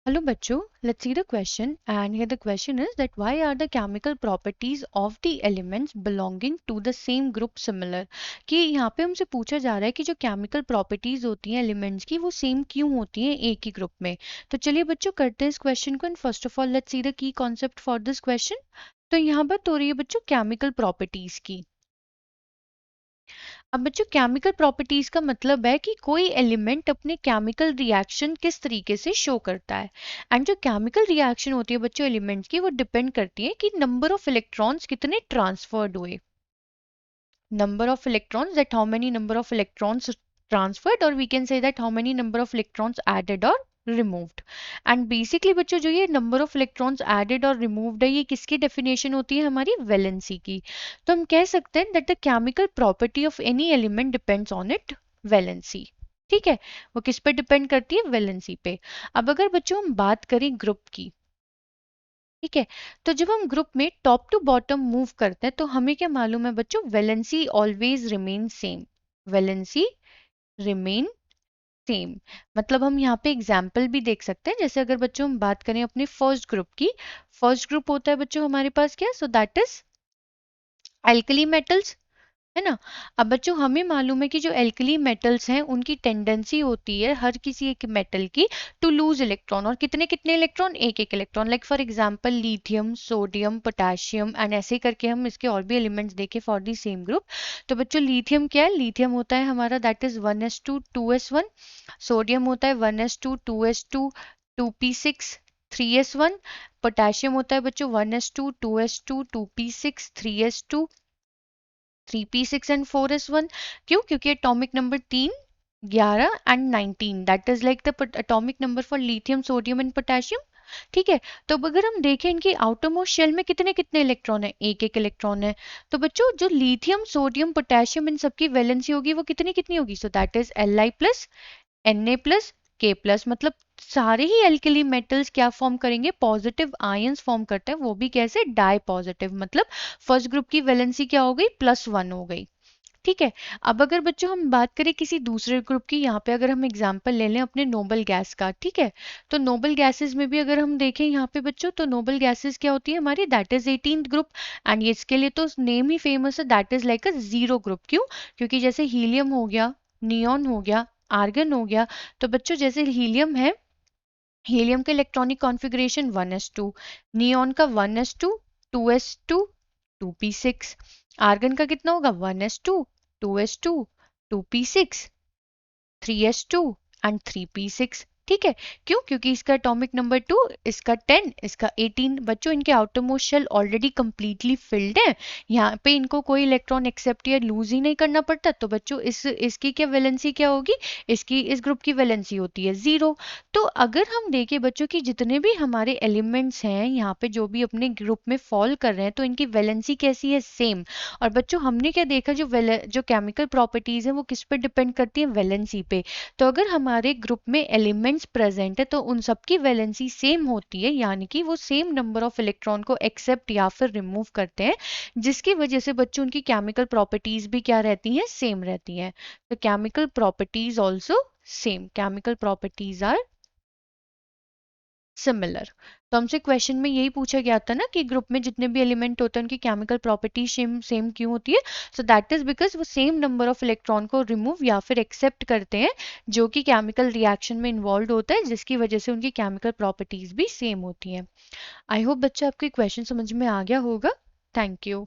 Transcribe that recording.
Hello बच्चों, let's see the question and here the question is that why are the chemical properties of the elements belonging to the same group similar? कि यहाँ पे हमसे पूछा जा रहा है कि जो chemical properties होती हैं elements की वो same क्यों होती हैं एक ही ग्रुप में। तो चलिए बच्चों करते हैं इस क्वेश्चन को and first of all let's see the key concept for this question। तो यहाँ बात हो रही है बच्चों chemical properties की। अब बच्चों केमिकल प्रॉपर्टीज का मतलब है कि कोई एलिमेंट अपने केमिकल रिएक्शन किस तरीके से शो करता है। एंड जो केमिकल रिएक्शन होती है बच्चों एलिमेंट्स की वो डिपेंड करती है कि नंबर ऑफ इलेक्ट्रॉन्स कितने ट्रांसफर्ड हुए। Number of electrons that how many number of electrons transferred और we can say that how many number of electrons added और रिमूव्ड। एंड बेसिकली बच्चों जो ये नंबर ऑफ इलेक्ट्रॉन्स एडेड और removed है ये किसकी डेफिनेशन होती है हमारी वैलेंसी की। तो हम कह सकते हैं that the chemical property of any element depends on it valency. ठीक है, वो किस पे डिपेंड करती है वैलेंसी पे। अब अगर बच्चों हम बात करें ग्रुप की, ठीक है, तो जब हम ग्रुप में टॉप टू बॉटम मूव करते हैं तो हमें क्या मालूम है बच्चों valency always remain same. Valency remain same मतलब हम यहाँ पे एग्जाम्पल भी देख सकते हैं। जैसे अगर बच्चों हम बात करें अपने फर्स्ट ग्रुप की, फर्स्ट ग्रुप होता है बच्चों हमारे पास क्या, so that is alkali metals, है ना। अब बच्चों हमें मालूम है कि जो एल्कली मेटल्स हैं उनकी टेंडेंसी होती है हर किसी एक मेटल की टू लूज इलेक्ट्रॉन, और कितने कितने इलेक्ट्रॉन, एक एक electron. Like for example lithium, sodium, potassium and ऐसे करके हम इसके और भी एलिमेंट्स देखें फॉर दी सेम ग्रुप। तो बच्चों लिथियम क्या है, लिथियम होता है हमारा that is 1s2 2s1। Sodium होता है 1s2 2s2 2p6 3s1। Potassium होता है बच्चों 1s2 2s2 2p6 3s2 3p6 and 4s1। क्यों, क्योंकि atomic number 3 11 and 19 that is like the atomic number for lithium sodium and potassium. ठीक है, तो अब अगर हम देखें इनकी आउटर मोस्ट शेल में कितने कितने इलेक्ट्रॉन है, एक एक इलेक्ट्रॉन है। तो बच्चों जो लिथियम सोडियम पोटेशियम इन सबकी वैलेंसी होगी वो कितनी कितनी होगी, so that is Li plus Na plus K plus. मतलब सारे ही एल्कली मेटल्स क्या फॉर्म करेंगे, पॉजिटिव आयंस फॉर्म करते हैं, वो भी कैसे, डाई पॉजिटिव। मतलब फर्स्ट ग्रुप की वैलेंसी क्या हो गई, +1 हो गई। ठीक है, अब अगर बच्चों हम बात करें किसी दूसरे ग्रुप की, यहाँ पे अगर हम एग्जांपल ले लें अपने नोबल गैस का, ठीक है, तो नोबल गैसेस में भी अगर हम देखें यहाँ पे बच्चों तो नोबल गैसेस क्या होती है हमारी, that is 18th group. And ये इसके लिए तो नेम ही फेमस है, that is like a zero group. क्यों, क्योंकि जैसे हीलियम हो गया, नियॉन हो गया, आर्गन हो गया, तो बच्चों जैसे हीलियम है, हीलियम का इलेक्ट्रॉनिक कॉन्फ़िगरेशन 1s2, नियॉन का 1s2 2s2 2p6, आर्गन का कितना होगा 1s2 2s2 2p6 3s2 and 3p6। ठीक है, क्यों, क्योंकि इसका एटॉमिक नंबर 2, इसका 10, इसका 18। बच्चों इनके outer most shell already completely filled है, यहाँ पे इनको कोई इलेक्ट्रॉन एक्सेप्ट या लूज ही नहीं करना पड़ता। तो बच्चों इसकी क्या वैलेंसी क्या होगी, इसकी इस ग्रुप की वैलेंसी होती है 0। तो अगर हम देखें बच्चों की जितने भी हमारे एलिमेंट्स हैं यहाँ पे जो भी अपने ग्रुप में फॉल कर रहे हैं तो इनकी वैलेंसी कैसी है, सेम। और बच्चों हमने क्या देखा, जो केमिकल प्रॉपर्टीज है वो किस पे डिपेंड करती है, वैलेंसी पे। तो अगर हमारे ग्रुप में एलिमेंट्स प्रेजेंट है तो उन सबकी वैलेंसी सेम होती है, यानी कि वो सेम नंबर ऑफ इलेक्ट्रॉन को एक्सेप्ट या फिर रिमूव करते हैं, जिसकी वजह से बच्चों उनकी केमिकल प्रॉपर्टीज भी क्या रहती हैं, सेम रहती हैं। तो chemical properties also same, chemical properties are similar. तो हमसे क्वेश्चन में यही पूछा गया था ना कि ग्रुप में जितने भी एलिमेंट होते हैं उनकी केमिकल प्रॉपर्टी सेम सेम क्यों होती है। सो दैट इज बिकॉज वो सेम नंबर ऑफ इलेक्ट्रॉन को रिमूव या फिर एक्सेप्ट करते हैं जो कि केमिकल रिएक्शन में इन्वॉल्व होता है, जिसकी वजह से उनकी केमिकल प्रॉपर्टीज भी सेम होती हैं। आई होप बच्चा आपके क्वेश्चन समझ में आ गया होगा। Thank you.